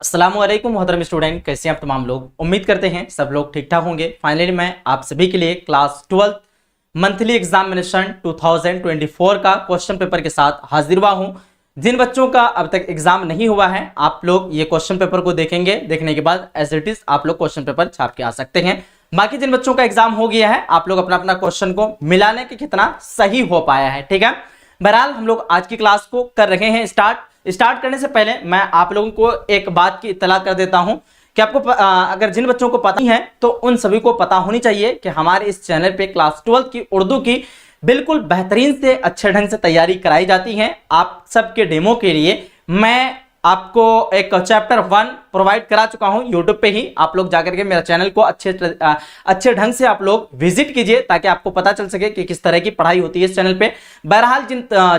अस्सलामुअलैकुम मोहतरम स्टूडेंट, कैसे हैं आप तमाम लोग। उम्मीद करते हैं सब लोग ठीक ठाक होंगे। फाइनली मैं आप सभी के लिए क्लास 12 मंथली एग्जामिनेशन 2024 का क्वेश्चन पेपर के साथ हाजिर हुआ हूं। जिन बच्चों का अब तक एग्जाम नहीं हुआ है, आप लोग ये क्वेश्चन पेपर को देखेंगे, देखने के बाद एज इट इज आप लोग क्वेश्चन पेपर छाप के आ सकते हैं। बाकी जिन बच्चों का एग्जाम हो गया है, आप लोग अपना अपना क्वेश्चन को मिलाने के कितना सही हो पाया है, ठीक है। बहरहाल हम लोग आज की क्लास को कर रहे हैं स्टार्ट करने से पहले मैं आप लोगों को एक बात की इत्तला कर देता हूं कि आपको अगर जिन बच्चों को पता नहीं है तो उन सभी को पता होनी चाहिए कि हमारे इस चैनल पे क्लास 12 की उर्दू की बिल्कुल बेहतरीन से अच्छे ढंग से तैयारी कराई जाती है। आप सबके डेमो के लिए मैं आपको एक चैप्टर 1 प्रोवाइड करा चुका हूं यूट्यूब पे ही। आप लोग जाकर के मेरा चैनल को अच्छे ढंग से आप लोग विजिट कीजिए ताकि आपको पता चल सके कि किस तरह की पढ़ाई होती है इस चैनल पे। बहरहाल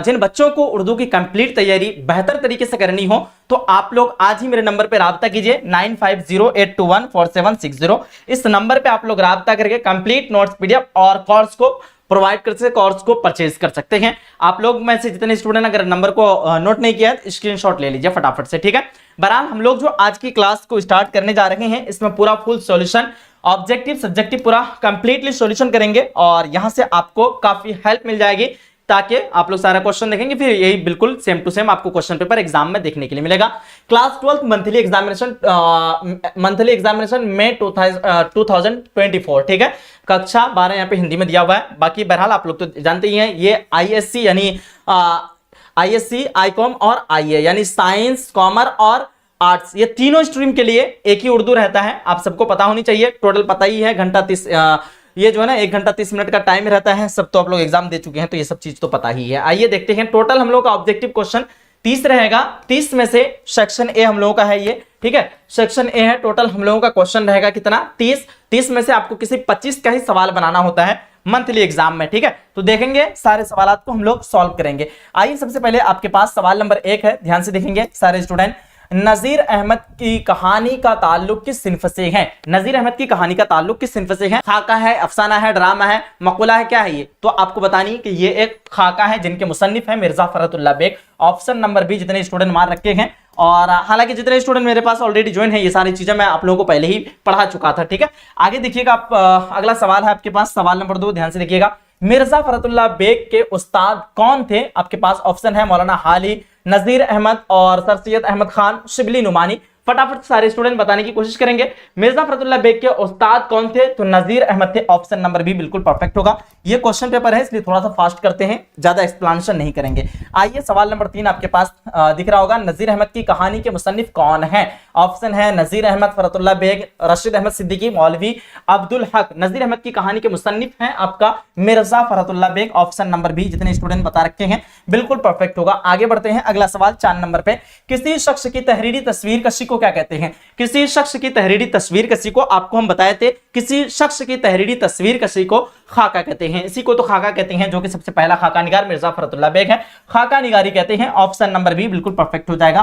जिन बच्चों को उर्दू की कंप्लीट तैयारी बेहतर तरीके से करनी हो तो आप लोग आज ही मेरे नंबर पे राब्ता कीजिए 9508214760। इस नंबर पे आप लोग राब्ता करके कंप्लीट नोट्स पीडीएफ और कोर्स को प्रोवाइड कर सकते, कोर्स को परचेज कर सकते हैं। आप लोग में से जितने स्टूडेंट अगर नंबर को नोट नहीं किया है, स्क्रीनशॉट ले लीजिए फटाफट से, ठीक है। बहरहाल हम लोग जो आज की क्लास को स्टार्ट करने जा रहे हैं, इसमें पूरा फुल सॉल्यूशन ऑब्जेक्टिव सब्जेक्टिव पूरा कंप्लीटली सॉल्यूशन करेंगे और यहां से आपको काफी हेल्प मिल जाएगी ताकि आप लोग सारा क्वेश्चन देखेंगे, फिर यही बिल्कुल सेम टू सेम आपको क्वेश्चन पेपर एग्जाम में देखने के लिए मिलेगा। क्लास 12 मंथली एग्जामिनेशन में 2024, ठीक है। कक्षा 12 यहाँ पे हिंदी में दिया हुआ है। बाकी बहरहाल आप लोग तो जानते ही हैं, ये आईएससी यानी आईएससी, आईकॉम और आईए यानी साइंस, कॉमर्स और आर्ट्स, ये तीनों स्ट्रीम के लिए एक ही उर्दू रहता है। आप सबको पता होनी चाहिए। टोटल पता ही है, घंटा 30 ये जो है ना 1 घंटा 30 मिनट का टाइम रहता है। सब तो आप लोग एग्जाम दे चुके हैं तो ये सब चीज तो पता ही है। आइए देखते हैं, टोटल हम लोग का ऑब्जेक्टिव क्वेश्चन 30 रहेगा। 30 में से सेक्शन ए हम लोगों का है ये, ठीक है। सेक्शन ए है, टोटल हम लोगों का क्वेश्चन रहेगा कितना 30 में से आपको किसी 25 का ही सवाल बनाना होता है मंथली एग्जाम में, ठीक है। तो देखेंगे सारे सवालात को हम लोग सॉल्व करेंगे। आइए सबसे पहले आपके पास सवाल नंबर 1 है, ध्यान से देखेंगे सारे स्टूडेंट। नजीर अहमद की कहानी का ताल्लुक किस सिन्फ से है? नजीर अहमद की कहानी का ताल्लुक किस सिन्फ से है? खाका है, अफसाना है, ड्रामा है, मकुला है, क्या है ये? तो आपको बतानी कि ये एक खाका है जिनके मुसन्निफ है Mirza Farhatullah Baig. Option number B जितने स्टूडेंट मार रखे हैं। और हालांकि जितने स्टूडेंट मेरे पास ऑलरेडी ज्वाइन है, ये सारी चीजें मैं आप लोगों को पहले ही पढ़ा चुका था, ठीक है। आगे देखिएगा आप, अगला सवाल है आपके पास, सवाल नंबर 2, ध्यान से देखिएगा। मिर्जा फरहतुल्लाह बेग के उस्ताद कौन थे? आपके पास ऑप्शन है मौलाना हाली, नजीर अहमद और सर सैयद अहमद खान शिबली नुमानी। फटाफट सारे स्टूडेंट बताने की कोशिश करेंगे मिर्जा फरहतुल्लाह बेग के उस्ताद कौन थे? तो नजीर अहमद थे। ऑप्शन नंबर बी बिल्कुल परफेक्ट होगा। ये क्वेश्चन पेपर है इसलिए थोड़ा सा फास्ट करते हैं, ज्यादा एक्सप्लेनेशन नहीं करेंगे। आइए सवाल नंबर 3 आपके पास दिख रहा होगा। नजीर अहमद की कहानी के मुसन्निफ कौन है? ऑप्शन है नजीर अहमद, फरहतुल्लाह बेग, रशीद अहमद सिद्दीकी, मौलवी अब्दुल हक। नजीर अहमद की कहानी के मुसन्निफ हैं आपका Mirza Farhatullah Baig. Option number B जितने स्टूडेंट बता रखे हैं बिल्कुल परफेक्ट होगा। आगे बढ़ते हैं, अगला सवाल 4 नंबर पे। किसी शख्स की तहरीरी तस्वीर कशी को क्या कहते हैं? किसी शख्स की तहरीरी तस्वीर कशी को आपको हम बताए थे, किसी शख्स की तहरीरी तस्वीर कशी को खाका कहते हैं। इसी को तो खाका कहते हैं, जो कि सबसे पहला खाका निगार मिर्जा फरहतुल्लाह बेग है, खाका निगारी कहते हैं। ऑप्शन नंबर बी बिल्कुल परफेक्ट हो जाएगा।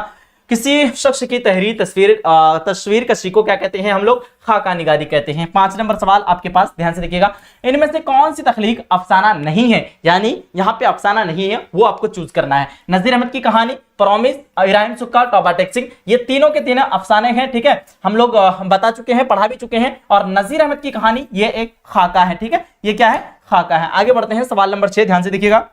किसी शख्स की तहरीरी तस्वीर कशी को क्या कहते हैं हम लोग? खाका निगारी कहते हैं। 5 नंबर सवाल आपके पास, ध्यान से देखिएगा। इनमें से कौन सी तख्लीक अफसाना नहीं है? यानी यहाँ पे अफसाना नहीं है, वो आपको चूज करना है। नजीर अहमद की कहानी, प्रॉमिस, इब्राहिम सुक्का, टॉबा टेक्सिंग, ये तीनों के तीनों अफसाने हैं, ठीक है। हम लोग बता चुके हैं, पढ़ा भी चुके हैं। और नजीर अहमद की कहानी ये एक खाका है, ठीक है। ये क्या है? खाका है। आगे बढ़ते हैं, सवाल नंबर 6, ध्यान से देखिएगा।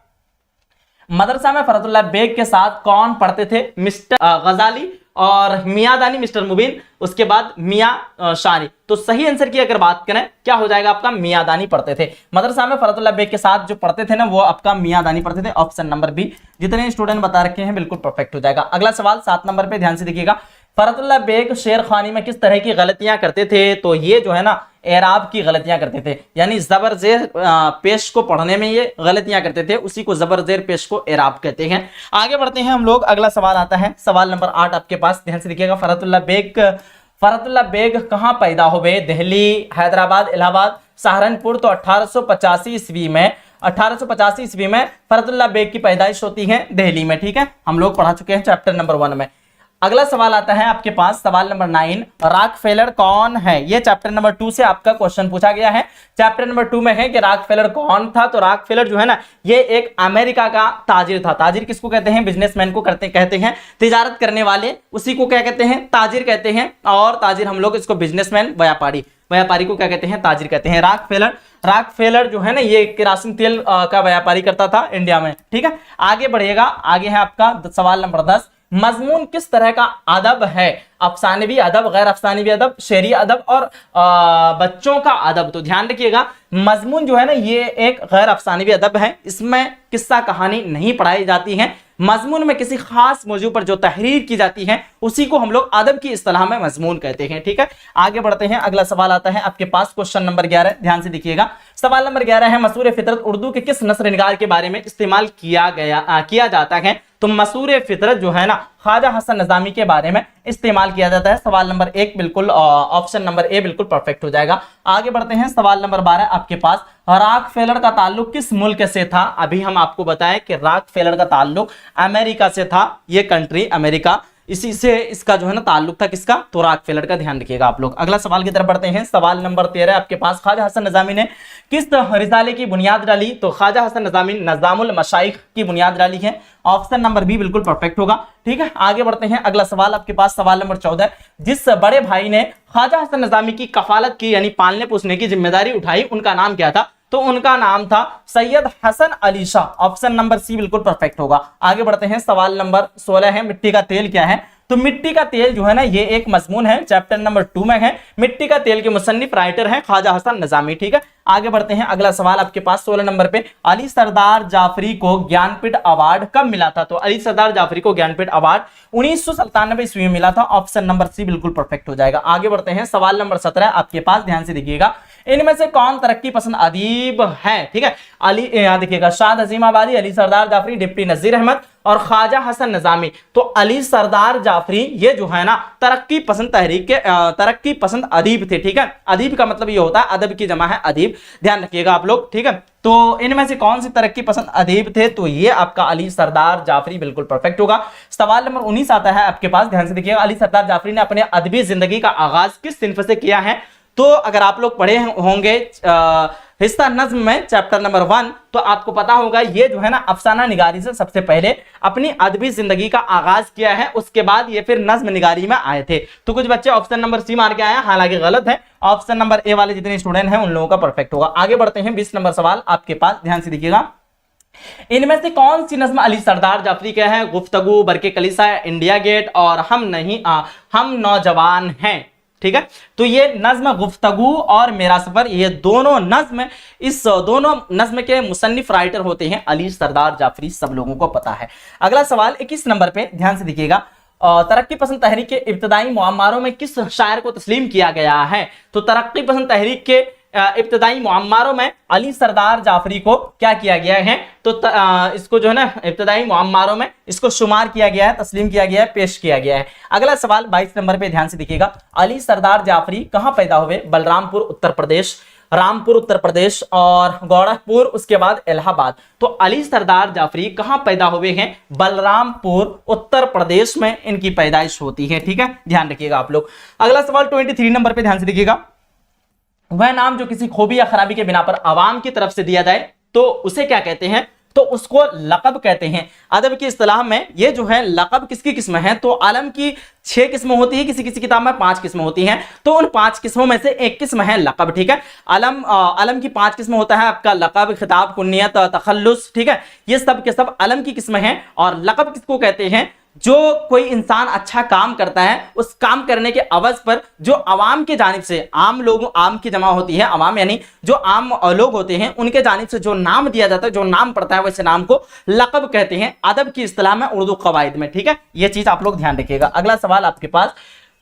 मदरसा में फरहतुल्लाह बेग के साथ कौन पढ़ते थे? मिस्टर गजाली और मियां दानी, मिस्टर मुबीन, उसके बाद मियां शानी। तो सही आंसर की अगर बात करें क्या हो जाएगा आपका? मियां दानी पढ़ते थे। मदरसा में फरहतुल्लाह बेग के साथ जो पढ़ते थे ना, वो आपका मियां दानी पढ़ते थे। ऑप्शन नंबर बी जितने स्टूडेंट बता रखे हैं बिल्कुल परफेक्ट हो जाएगा। अगला सवाल 7 नंबर पे, ध्यान से देखिएगा। फरहतुल्लाह बेग शेर खानी में किस तरह की गलतियां करते थे? तो ये जो है ना एराब की गलतियां करते थे, यानी जबर जेर पेश को पढ़ने में ये गलतियां करते थे, उसी को जबर जेर पेश को एराब कहते हैं। आगे बढ़ते हैं हम लोग, अगला सवाल आता है सवाल नंबर 8 आपके पास, ध्यान से देखिएगा। फरहतुल्लाह बेग कहां पैदा हुए? दिल्ली, हैदराबाद, इलाहाबाद, सहारनपुर। तो 1885 ईस्वी में 1885 ईस्वी में फरहतुल्लाह बेग की पैदाइश होती है दिल्ली में, ठीक है। हम लोग पढ़ा चुके हैं चैप्टर नंबर 1 में। अगला सवाल आता है आपके पास, सवाल नंबर 9, रॉकफेलर कौन है? ये चैप्टर नंबर 2 से आपका क्वेश्चन पूछा गया है। चैप्टर नंबर 2 में है कि रॉकफेलर कौन था। तो रॉकफेलर जो है ना, ये एक अमेरिका का ताजिर था। ताजिर किसको कहते हैं? बिजनेसमैन को कहते हैं। तिजारत करने वाले उसी को क्या कहते हैं? ताजिर कहते हैं। और ताजिर हम लोग इसको बिजनेसमैन, व्यापारी को क्या कहते हैं? ताजिर कहते हैं। रॉकफेलर जो है ना, ये केरोसिन तेल का व्यापारी करता था इंडिया में। ठीक है, आगे बढ़िएगा। आगे है आपका सवाल नंबर 10, मजमून किस तरह का अदब है? अफसानवी अदब, गैर अफसानवी अदब, शेरी अदब और बच्चों का अदब। तो ध्यान रखिएगा, मजमून जो है ना, ये एक गैर अफसानवी अदब है। इसमें किस्सा कहानी नहीं पढ़ाई जाती है। मजमून में किसी खास मौजू पर जो तहरीर की जाती है उसी को हम लोग अदब की इस्तिलाह में मजमून कहते हैं। ठीक है, आगे बढ़ते हैं। अगला सवाल आता है आपके पास, क्वेश्चन नंबर 11, ध्यान से देखिएगा। सवाल नंबर 11 है, मसूर फितरत उर्दू के किस नस्र निगार के बारे में इस्तेमाल किया जाता है? तो मसूर फितरत जो है ना, ख्वाजा हसन नज़ामी के बारे में इस्तेमाल किया जाता है। सवाल नंबर 1 बिल्कुल, ऑप्शन नंबर ए बिल्कुल परफेक्ट हो जाएगा। आगे बढ़ते हैं। सवाल नंबर 12 आपके पास, रॉकफेलर का ताल्लुक किस मुल्क से था? अभी हम आपको बताएं कि रॉकफेलर का ताल्लुक अमेरिका से था। ये कंट्री अमेरिका, इसी से इसका जो है ना ताल्लुक था। किसका? तो रॉकफेलर का। ध्यान रखिएगा आप लोग। अगला सवाल की तरफ बढ़ते हैं। सवाल नंबर 13 आपके पास, ख्वाजा हसन नज़ामी ने किस रिसाले की बुनियाद डाली? तो ख्वाजा हसन नज़ामी नज़ामुल मशाइख की बुनियाद डाली है। ऑप्शन नंबर बी बिल्कुल परफेक्ट होगा। ठीक है, आगे बढ़ते हैं। अगला सवाल आपके पास, सवाल नंबर 14, जिस बड़े भाई ने ख्वाजा हसन नज़ामी की कफालत की, यानी पालने पोसने की जिम्मेदारी उठाई, उनका नाम क्या था? तो उनका नाम था Syed Hasan Ali Shah. Option number C बिल्कुल परफेक्ट होगा। आगे बढ़ते हैं। सवाल नंबर 16 है, मिट्टी का तेल क्या है? तो मिट्टी का तेल जो है ना, ये एक मजमून है, चैप्टर नंबर 2 में है। मिट्टी का तेल के मुसन्निफ राइटर हैं ख्वाजा हसन नज़ामी। ठीक है, आगे बढ़ते हैं। अगला सवाल आपके पास 16 नंबर पे, अली सरदार जाफरी को ज्ञानपीठ अवार्ड कब मिला था? तो अली सरदार जाफरी को ज्ञानपीठ अवार्ड 1997 ईस्वी में मिला था। ऑप्शन नंबर सी बिल्कुल परफेक्ट हो जाएगा। आगे बढ़ते हैं। सवाल नंबर 17 आपके पास, ध्यान से देखिएगा। इनमें से कौन तरक्की पसंद अदीब है? ठीक है, अली, यहां देखिएगा, शाद अजीमाबादी, अली सरदार जाफरी, डिप्टी नजीर अहमद और ख्वाजा हसन नज़ामी। तो अली सरदार जाफरी ये जो है ना, तरक्की पसंद तहरीक के तरक्की पसंद अदीब थे। ठीक है, अदीब का मतलब ये होता है, अदब की जमा है अदीब, ध्यान रखिएगा आप लोग। ठीक है, तो इनमें से कौन सी तरक्की पसंद अदीब थे? तो ये आपका अली सरदार जाफरी बिल्कुल परफेक्ट होगा। सवाल नंबर 19 आता है आपके पास, ध्यान से देखिएगा। अली सरदार जाफरी ने अपने अदबी जिंदगी का आगाज किस सिन्फ से किया है? तो अगर आप लोग पढ़े होंगे हिस्सा नज्म में चैप्टर नंबर 1, तो आपको पता होगा ये जो है ना, अफसाना निगारी से सबसे पहले अपनी अदबी जिंदगी का आगाज किया है। उसके बाद ये फिर नज्म निगारी में आए थे। तो कुछ बच्चे ऑप्शन नंबर सी मार के आए हैं, हालांकि गलत है। ऑप्शन नंबर ए वाले जितने स्टूडेंट हैं उन लोगों का परफेक्ट होगा। आगे बढ़ते हैं। 20 नंबर सवाल आपके पास, ध्यान से देखिएगा। इनमें से कौन सी नज्म अली सरदार जाफरी का है? गुफ्तगू, बरके कलीसा, इंडिया गेट और हम नौजवान हैं। ठीक है, तो ये नज्म गुफ्तगू और मेरा सफर, ये दोनों नज्म, इस दोनों नज्म के मुसन्निफ राइटर होते हैं अली सरदार जाफरी, सब लोगों को पता है। अगला सवाल 21 नंबर पे, ध्यान से देखिएगा। तरक्की पसंद तहरीक के इब्तदाई मुअम्मारों में किस शायर को तस्लीम किया गया है? तो तरक्की पसंद तहरीक के इब्तदाई मुअम्मारों में अली सरदार जाफरी को क्या किया गया है? तो इसको जो है ना, इब्तदाई मुअम्मारों में इसको शुमार किया गया है, तस्लीम किया गया है, पेश किया गया है। अगला सवाल 22 नंबर पे, ध्यान से देखिएगा। अली सरदार जाफरी कहां पैदा हुए? बलरामपुर उत्तर प्रदेश, रामपुर उत्तर प्रदेश और गोरखपुर, उसके बाद इलाहाबाद। तो अली सरदार जाफरी कहां पैदा हुए हैं? बलरामपुर उत्तर प्रदेश में इनकी पैदाइश होती है। ठीक है, ध्यान रखिएगा आप लोग। अगला सवाल 23 नंबर पे, ध्यान से देखिएगा। वह नाम जो किसी खूबी या खराबी के बिना पर आवाम की तरफ से दिया जाए तो उसे क्या कहते हैं? तो उसको लक़ब कहते हैं। अदब की इस्तिलाह में ये जो है लक़ब किसकी किस्म है? तो आलम की 6 किस्में होती है, किसी किसी किताब में 5 किस्में होती हैं। तो उन 5 किस्मों में से एक किस्म है लक़ब। ठीक है, आलम की 5 किस्में होता है आपका लक़ब, खिताब, कुन्नियत, तखल्लुस। ठीक है, ये सब के सब आलम की किस्में हैं। और लक़ब किसको कहते हैं? जो कोई इंसान अच्छा काम करता है, उस काम करने के अवज पर जो अवाम की जानिब से, आम की जमा होती है, अवाम यानी जो आम लोग होते हैं, उनके जानिब से जो नाम दिया जाता है, जो नाम पड़ता है, वैसे नाम को लक़ब कहते हैं अदब की इस्तिलाह में, उर्दू कवायद में। ठीक है, ये चीज आप लोग ध्यान रखिएगा। अगला सवाल आपके पास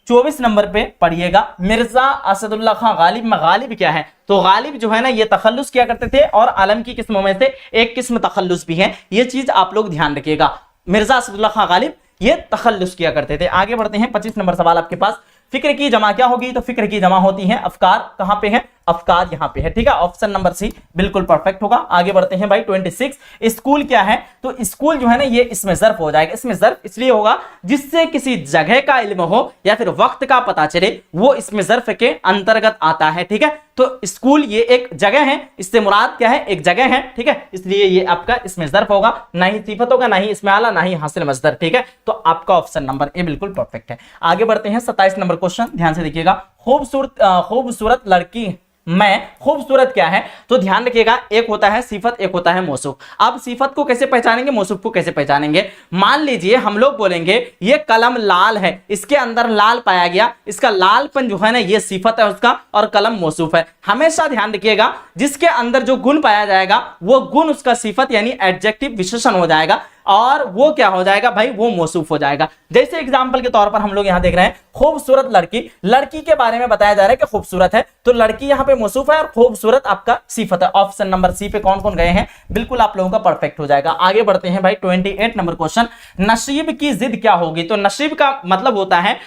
24 नंबर पे पढ़िएगा। मिर्जा असदुल्ला खां गालिब में गालिब क्या है? तो गालिब जो है ना, ये तखल्लुस किया करते थे और आलम की किस्मों में से एक किस्म तखल्लुस भी है। ये चीज आप लोग ध्यान रखिएगा। मिर्जा असदुल्ला खां गालिब ये तखल्लुस किया करते थे। आगे बढ़ते हैं। 25 नंबर सवाल आपके पास। फिक्र की जमा क्या होगी? तो फिक्र की जमा होती है अफकार। कहां पे है? अफकार यहाँ पे है, ठीक है। ऑप्शन नंबर सी बिल्कुल परफेक्ट होगा। आगे बढ़ते हैं भाई 26, स्कूल क्या है, तो स्कूल जो है ना ये इसमें ज़र्फ हो जाएगा। इसमें ज़र्फ इसलिए होगा जिससे किसी जगह का इल्म हो या फिर वक्त का पता चले, वो इसमें ज़र्फ के अंतर्गत आता है, ठीक है। तो स्कूल ये एक जगह है, इससे मुराद क्या है, एक जगह है, ठीक है। इसलिए ये आपका इसमें ज़र्फ होगा, ना ही सिफत होगा, ना ही इसमें आला, ना ही हासिल मस्दर, ठीक है। तो आपका ऑप्शन नंबर ए बिल्कुल परफेक्ट है। आगे बढ़ते हैं 27 नंबर क्वेश्चन, ध्यान से देखिएगा। खूबसूरत लड़की मैं, खूबसूरत क्या है, तो ध्यान रखिएगा, एक होता है सिफत, एक होता है मौसूफ। अब सिफत को कैसे पहचानेंगे, मौसूफ को कैसे पहचानेंगे। मान लीजिए हम लोग बोलेंगे ये कलम लाल है, इसके अंदर लाल पाया गया, इसका लालपन जो है ना ये सिफत है उसका, और कलम मौसूफ है। हमेशा ध्यान रखिएगा जिसके अंदर जो गुण पाया जाएगा वो गुण उसका सिफत यानी एडजेक्टिव विशेषण हो जाएगा, और वो क्या हो जाएगा भाई, वो मौसूफ हो जाएगा। जैसे एग्जांपल के तौर पर हम लोग यहां देख रहे हैं खूबसूरत लड़की, लड़की के बारे में बताया जा रहा है कि खूबसूरत है, तो लड़की यहां पे मौसूफ है और खूबसूरत आपका सिफत है। ऑप्शन नंबर सी पे कौन कौन गए हैं, बिल्कुल आप लोगों का परफेक्ट हो जाएगा। आगे बढ़ते हैं भाई 28 नंबर क्वेश्चन, नसीब की जिद क्या होगी, तो नसीब का मतलब होता है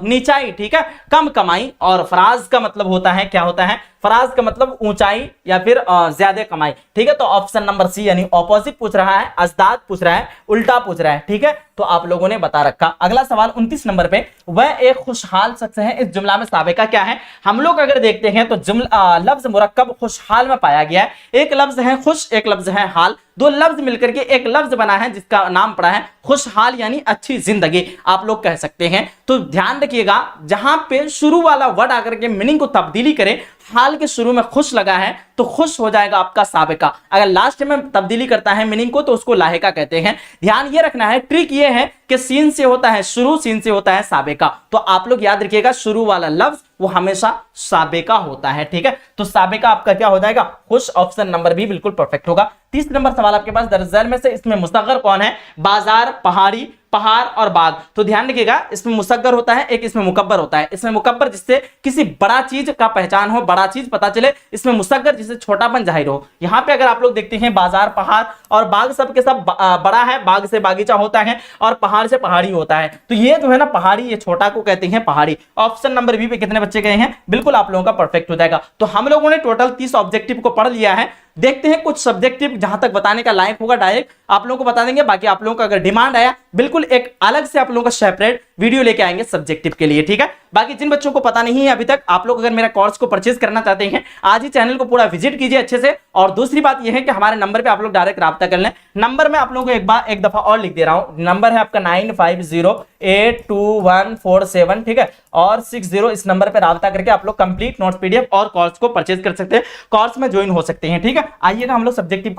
नीचाई, ठीक है, कम कमाई, और फराज का मतलब होता है, क्या होता है, फराज का मतलब ऊंचाई या फिर ज्यादा कमाई, ठीक है। तो ऑप्शन नंबर सी यानी ऑपोजिट पूछ रहा है, अजदाद पूछ रहा है, उल्टा पूछ रहा है, ठीक है। तो आप लोगों ने बता रखा। अगला सवाल 29 नंबर पे, वह एक खुशहाल शख्स है, इस जुमला में साबिका क्या है। हम लोग अगर देखते हैं तो लफ्ज मुरक्कब खुशहाल में पाया गया है। एक लफ्ज है खुश, एक लफ्ज है हाल, दो लफ्ज मिलकर के एक लफ्ज बना है जिसका नाम पड़ा है खुशहाल यानी अच्छी जिंदगी, आप लोग कह सकते हैं। तो ध्यान रखिएगा जहां पे शुरू वाला वर्ड आकर के मीनिंग को तब्दीली करे, हाल के शुरू में खुश लगा है तो खुश हो जाएगा आपका साबिका, अगर लास्ट में तब्दीली करता है मीनिंग को तो उसको लाहिका कहते हैं। ध्यान ये रखना है, ट्रिक ये है कि सीन से होता है शुरू, सीन से होता है साबिका, तो आप लोग याद रखिएगा शुरू वाला लफ्ज वो हमेशा साबिका होता है, ठीक है। तो साबिका आपका क्या हो जाएगा, खुश। ऑप्शन नंबर बी बिल्कुल परफेक्ट होगा। 30 नंबर सवाल आपके पास, दरअसल में से इसमें मुसग्गर कौन है, बाजार, पहाड़ी, पहाड़ और बाग। तो ध्यान रखिएगा इसमें मुसग्गर होता है, एक इसमें मुकब्बर होता है। इसमें मुकब्बर जिससे किसी बड़ा चीज का पहचान हो, बड़ा चीज पता चले, इसमें मुसग्गर जिससे छोटापन जाहिर हो। यहाँ पे अगर आप लोग देखते हैं बाजार, पहाड़ और बाग सब के सब बड़ा है, बाग से बागीचा होता है और पहाड़ से पहाड़ी होता है, तो ये जो है ना पहाड़ी, ये छोटा को कहते हैं पहाड़ी। ऑप्शन नंबर बी पे कितने बच्चे गए हैं, बिल्कुल आप लोगों का परफेक्ट हो जाएगा। तो हम लोगों ने टोटल 30 ऑब्जेक्टिव को पढ़ लिया है। देखते हैं कुछ सब्जेक्टिव जहां तक बताने का लायक होगा डायरेक्ट आप लोगों को बता देंगे, बाकी आप लोगों का अगर डिमांड आया बिल्कुल एक अलग से आप लोगों का सेपरेट वीडियो लेके आएंगे सब्जेक्टिव के लिए, ठीक है। बाकी जिन बच्चों को पता नहीं है अभी तक, आप लोग अगर मेरा कोर्स को परचेज करना चाहते हैं आज ही चैनल को पूरा विजिट कीजिए अच्छे से। और दूसरी बात यह है कि हमारे नंबर पे आप लोग डायरेक्ट राब्ता कर लें। नंबर में आप लोगों को एक दफा और लिख दे रहा हूं, नंबर है आपका 95082147, ठीक है, और 60। इस नंबर पे राब्ता करके आप लोग कंप्लीट नोट्स पीडीएफ और कोर्स को परचेज कर सकते हैं, कोर्स में ज्वाइन हो सकते हैं, ठीक है। आइएगा हम लोग सब्जेक्टिव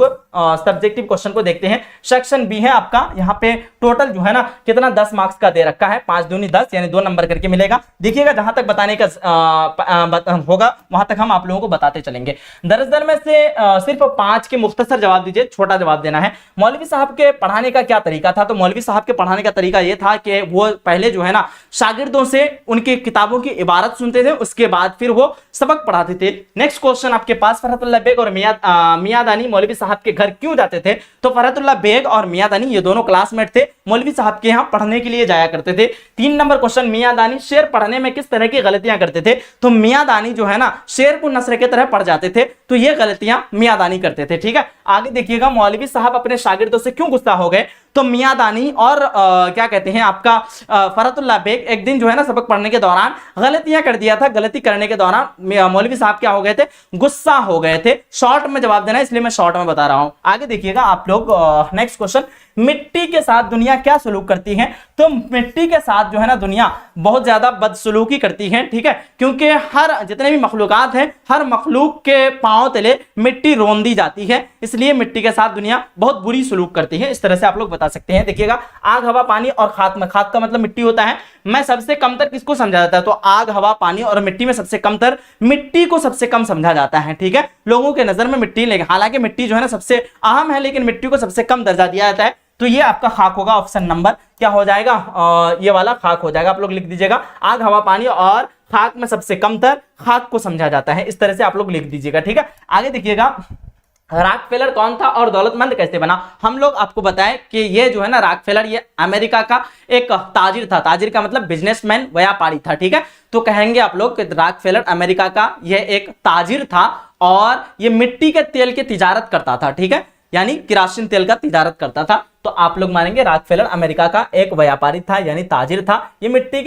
क्वेश्चन को देखते हैं। सेक्शन बी है आपका, यहाँ पे टोटल जो है ना कितना 10 मार्क्स का दे रखा है, 5 दूनी 10 यानी 2 नंबर करके मिलेगा। देखिएगा जहां तक बताने का होगा वहां तक हम आप लोगों को बताते चलेंगे। दरअसल में से सिर्फ 5 के मुख्तसर जवाब दीजिए, छोटा जवाब देना है। मौलवी साहब के पढ़ाने का क्या तरीका था, तो मौलवी साहब के पढ़ाने का तरीका यह था कि वो पहले जो है ना शागिर्दों से उनकी किताबों की इबारत सुनते थे, उसके बाद फिर वो सबक पढ़ाते थे। नेक्स्ट क्वेश्चन आपके पास, फरहतुल्लाह बेग और मियादानी मौलवी साहब के घर क्यों जाते थे, तो फरहतुल्लाह बेग और मियादानी ये दोनों क्लासमेट थे, मौलवी साहब के यहाँ पढ़ने के लिए जाया करते थे। 3 नंबर क्वेश्चन, मियादानी शेर पढ़ने में किस तरह की गलतियां करते थे, तो मियादानी जो है ना शेर को नसर की तरह पढ़ जाते थे, तो ये गलतियां मियादानी करते थे, ठीक है। आगे देखिएगा मौलवी साहब अपने शागिर्दों से क्यों गुस्सा हो गए, तो मियादानी और क्या कहते हैं आपका फरहतुल्लाह बेग एक दिन जो है ना सबक पढ़ने के दौरान गलतियां कर दिया था, गलती करने के दौरान मौलवी साहब क्या हो गए थे, गुस्सा हो गए थे। शॉर्ट में जवाब देना है इसलिए मैं शॉर्ट में बता रहा हूं। आगे देखिएगा आप लोग, नेक्स्ट क्वेश्चन, मिट्टी के साथ दुनिया क्या सलूक करती है, तो मिट्टी के साथ जो है ना दुनिया बहुत ज्यादा बदसलूकी करती है, ठीक है, क्योंकि हर जितने भी मखलूकात हैं हर मखलूक के पांव तले मिट्टी रोन दी जाती है, इसलिए मिट्टी के साथ दुनिया बहुत बुरी सलूक करती है। इस तरह से आप लोग बता सकते हैं। देखिएगा आग, हवा, पानी और खाक में, खाक का मतलब मिट्टी होता है, मैं सबसे कमतर किसको समझा जाता है, तो आग, हवा, पानी और मिट्टी में सबसे कमतर मिट्टी को सबसे कम समझा जाता है, ठीक है, लोगों के नजर में मिट्टी, लेकिन हालांकि मिट्टी जो है ना सबसे अहम है लेकिन मिट्टी को सबसे कम दर्जा दिया जाता है, तो ये आपका खाक होगा। ऑप्शन नंबर क्या हो जाएगा, ये वाला खाक हो जाएगा। आप लोग लिख दीजिएगा आग, हवा, पानी और खाक में सबसे कमतर खाक को समझा जाता है, इस तरह से आप लोग लिख दीजिएगा, ठीक है। आगे देखिएगा रॉकफेलर कौन था और दौलतमंद कैसे बना? हम लोग आपको बताएं कि ये जो है ना रॉकफेलर, ये अमेरिका का एक ताजिर था। ताजिर का मतलब बिजनेसमैन, व्यापारी था, ठीक है। तो कहेंगे आप लोग कि रॉकफेलर अमेरिका का ये एक ताजिर था और ये मिट्टी के तेल की तिजारत करता था, ठीक है, यानी किरासिन तेल का तिजारत करता था। तो आप लोग मानेंगे रॉकफेलर अमेरिका का एक व्यापारी था यानी ताजिर था। ये मिट्टी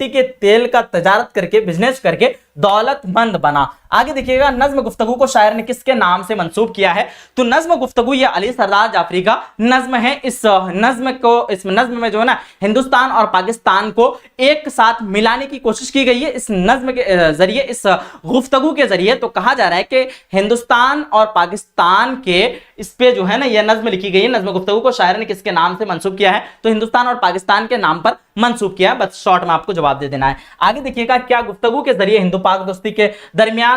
के तेल का तिजारत करके, बिजनेस करके दौलतमंद बना। आगे देखिएगा, नज्म गुफ्तगू को शायर ने किसके नाम से मंसूब किया है? तो नज्म गुफ्तगू ये अली सरदार जाफरी का नज्म है। इस नज्म में जो है ना हिंदुस्तान और पाकिस्तान को एक साथ मिलाने की कोशिश की गई है इस नज्म के जरिए, इस गुफ्तगू के जरिए। तो कहा जा रहा है कि हिंदुस्तान और पाकिस्तान के इस पे जो है ना यह नज्म लिखी गई है। नज्म गुफ्तगू को शायर ने किसके नाम से मंसूब किया है? तो हिंदुस्तान और पाकिस्तान के नाम पर मंसूब किया है। बस शॉर्ट में आपको जवाब दे देना है। आगे देखिएगा, क्या गुफ्तगू के जरिए हिंदू पाक दोस्ती के दरमियान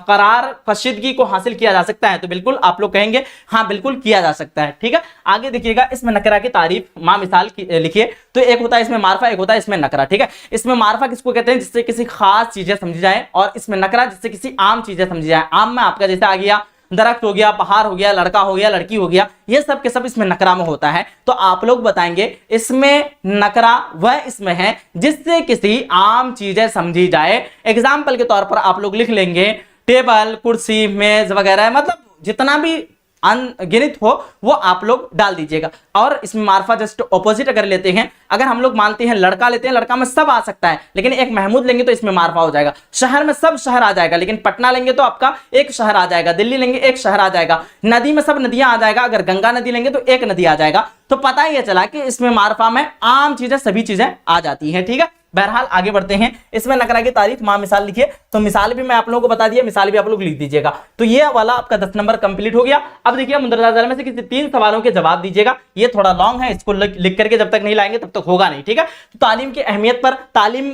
करार कशीदगी को हासिल किया जा सकता है? तो बिल्कुल आप लोग कहेंगे हाँ बिल्कुल किया जा सकता है, ठीक है। आगे देखिएगा, इसमें नकरा की तारीफ मां मिसाल लिखिए। तो एक होता है इसमें मारफा, एक होता है इसमें नकरा, ठीक है। इसमें मारफा किसको कहते हैं? जिससे किसी खास चीजें समझी जाए, और इसमें नकरा जिससे किसी आम चीजें समझी जाए। आम में आपका जैसे आ गया दरख्त हो गया, पहाड़ हो गया, लड़का हो गया, लड़की हो गया, ये सब के सब इसमें नकरा में होता है। तो आप लोग बताएंगे इसमें नकरा वह इसमें है जिससे किसी आम चीजें समझी जाए। एग्जाम्पल के तौर पर आप लोग लिख लेंगे टेबल, कुर्सी, मेज वगैरह, मतलब जितना भी अनगिनत हो वो आप लोग डाल दीजिएगा। और इसमें मारफा जस्ट ऑपोजिट अगर लेते हैं, अगर हम लोग मानते हैं लड़का लेते हैं, लड़का में सब आ सकता है, लेकिन एक महमूद लेंगे तो इसमें मारफा हो जाएगा। शहर में सब शहर आ जाएगा, लेकिन पटना लेंगे तो आपका एक शहर आ जाएगा। दिल्ली लेंगे एक शहर आ जाएगा। नदी में सब नदियां आ जाएगा, अगर गंगा नदी लेंगे तो एक नदी आ जाएगा। तो पता ही चला कि इसमें मारफा में आम चीजें, सभी चीजें आ जाती हैं, ठीक है। बहरहाल आगे बढ़ते हैं। इसमें नकरा की तारीफ मां मिसाल लिखिए। तो मिसाल भी मैं आप लोगों को बता दिया, मिसाल भी आप लोग लिख दीजिएगा। तो ये वाला आपका 10 नंबर कंप्लीट हो गया। अब देखिए मुंदरजा ज़रा में से किसी 3 सवालों के जवाब दीजिएगा। ये थोड़ा लॉन्ग है, इसको लिख करके जब तक नहीं लाएंगे तब तक होगा नहीं, ठीक है। तो तालीम की अहमियत पर, तालीम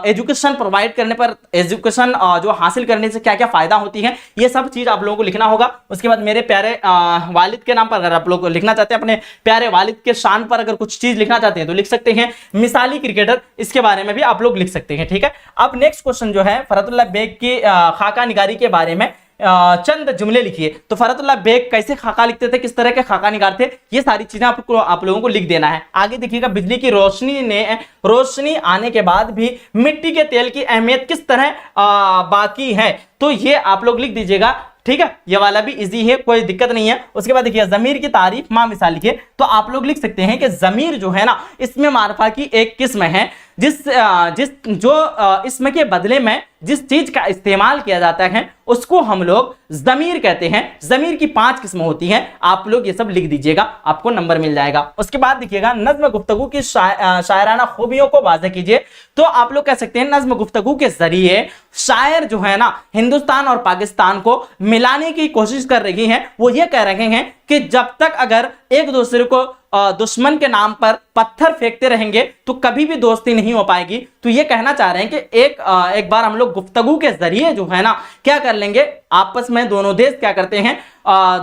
एजुकेशन प्रोवाइड करने पर, एजुकेशन जो हासिल करने से क्या क्या फायदा होती है, ये सब चीज आप लोगों को लिखना होगा। उसके बाद मेरे प्यारे वालिद के नाम पर अगर आप लोग लिखना चाहते हैं, अपने प्यारे वालिद के शान पर अगर कुछ चीज लिखना चाहते हैं तो लिख सकते हैं। मिसाली क्रिकेटर, इसके बारे में भी आप लोग लिख सकते हैं, ठीक है। अब नेक्स्ट क्वेश्चन जो है, फरहतुल्लाह बेग की खाका निगारी के बारे में चंद जुमले लिखिए। तो फरहतुल्लाह बेग कैसे खाका लिखते थे, किस तरह के खाका निगार थे, ये सारी चीजें आप लोगों को लिख देना है। आगे देखिएगा, बिजली की रोशनी आने के बाद भी मिट्टी के तेल की अहमियत किस तरह बाकी है, तो ये आप लोग लिख दीजिएगा, ठीक है। ये वाला भी इजी है, कोई दिक्कत नहीं है। उसके बाद देखिए, जमीर की तारीफ मां मिसाल लिखिए। तो आप लोग लिख सकते हैं कि जमीर जो है ना, इसमें मारफा की एक किस्म है इसमें के बदले में जिस चीज का इस्तेमाल किया जाता है उसको हम लोग जमीर कहते हैं। जमीर की 5 किस्में होती हैं, आप लोग ये सब लिख दीजिएगा, आपको नंबर मिल जाएगा। उसके बाद देखिएगा, नज्म गुफ्तगू की शायराना खूबियों को वाज़ेह कीजिए। तो आप लोग कह सकते हैं नज्म गुफ्तगू के जरिए शायर जो है ना हिंदुस्तान और पाकिस्तान को मिलाने की कोशिश कर रही हैं। वो ये कह रहे हैं कि जब तक अगर एक दूसरे को दुश्मन के नाम पर पत्थर फेंकते रहेंगे तो कभी भी दोस्ती नहीं हो पाएगी। तो ये कहना चाह रहे हैं कि एक बार हम लोग गुफ्तगू के जरिए जो है ना क्या कर लेंगे, आपस में दोनों देश क्या करते हैं,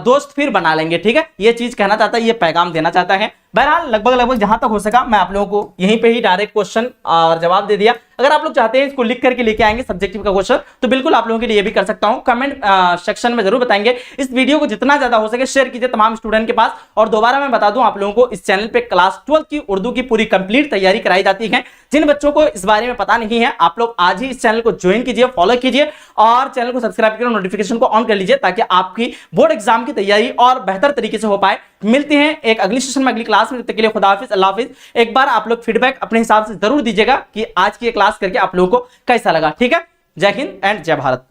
दोस्त फिर बना लेंगे, ठीक है। ये चीज कहना चाहता है, ये पैगाम देना चाहता है। बहरहाल लगभग जहां तक हो सका मैं आप लोगों को यहीं पे ही डायरेक्ट क्वेश्चन और जवाब दे दिया। अगर आप लोग चाहते हैं इसको लिख करके लेके आएंगे सब्जेक्टिव का क्वेश्चन, तो बिल्कुल आप लोगों के लिए भी कर सकता हूं। कमेंट सेक्शन में जरूर बताएंगे। इस वीडियो को जितना ज्यादा हो सके शेयर कीजिए तमाम स्टूडेंट के पास। और दोबारा मैं बता दूं आप लोगों को, इस चैनल पे क्लास 12 की उर्दू की पूरी कंप्लीट तैयारी कराई जाती है। जिन बच्चों को इस बारे में पता नहीं है, आप लोग आज ही इस चैनल को ज्वाइन कीजिए, फॉलो कीजिए और चैनल को सब्सक्राइब कर नोटिफिकेशन को ऑन कर लीजिए, ताकि आपकी बोर्ड एग्जाम की तैयारी और बेहतर तरीके से हो पाए। मिलते हैं एक अगली सेशन में, अगली क्लास में। तब तक के लिए खुदा हाफिज, अल्लाह हाफिज। एक बार आप लोग फीडबैक अपने हिसाब से जरूर दीजिएगा कि आज की क्लास करके आप लोगों को कैसा लगा, ठीक है। जय हिंद एंड जय भारत।